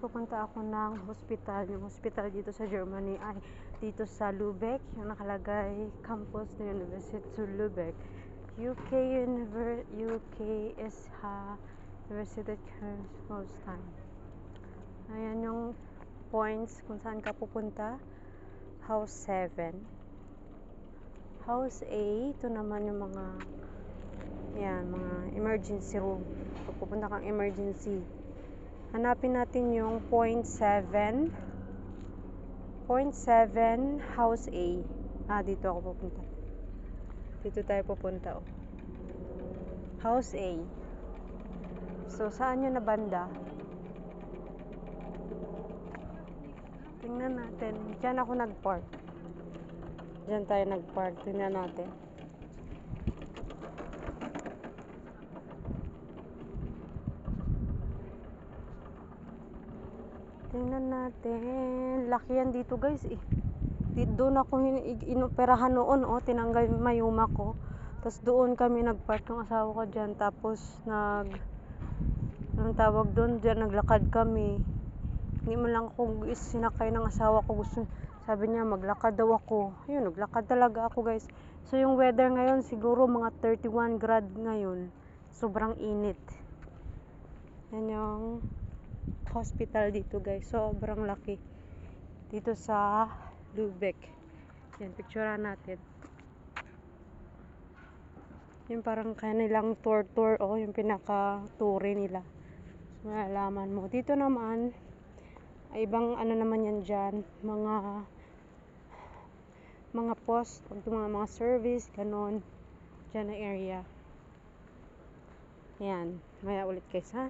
pupunta ako ng hospital. Yung hospital dito sa Germany ay dito sa Lübeck. Yung nakalagay campus na University to Lübeck. UKSH University Holstein. Ayan yung points kung saan ka pupunta. House 7. House A, ito naman yung mga emergency room. Pag pupunta kang emergency, hanapin natin yung point 7. Point 7, House A. Dito ako pupunta. Dito tayo pupunta, oh. House A. So, saan yun na banda? Tingnan natin. Diyan ako nag-park. Diyan tayo nag-park. Tingnan natin. Tingnan natin. Laki yan dito, guys, eh. Doon ako inoperahan noon, oh. Tinanggal yung mayuma ko. Tapos doon kami nag-park ng asawa ko dyan. Tapos anong tawag doon? Dyan naglakad kami. Hindi mo lang ako sinakay ng asawa ko. Sabi niya maglakad daw ako. Ayun, naglakad talaga ako, guys. So yung weather ngayon siguro mga 31 grad ngayon. Sobrang init. Yan yung hospital dito, guys. Sobrang laki. Dito sa Lübeck. Yan, picturean natin. Yung parang kanilang tour, oh, yung pinaka-tour nila. So, malalaman mo. Dito naman, ay ibang ano naman yan dyan, mga post, mga service, ganon, dyan na area. Yan, maya ulit guys, ha.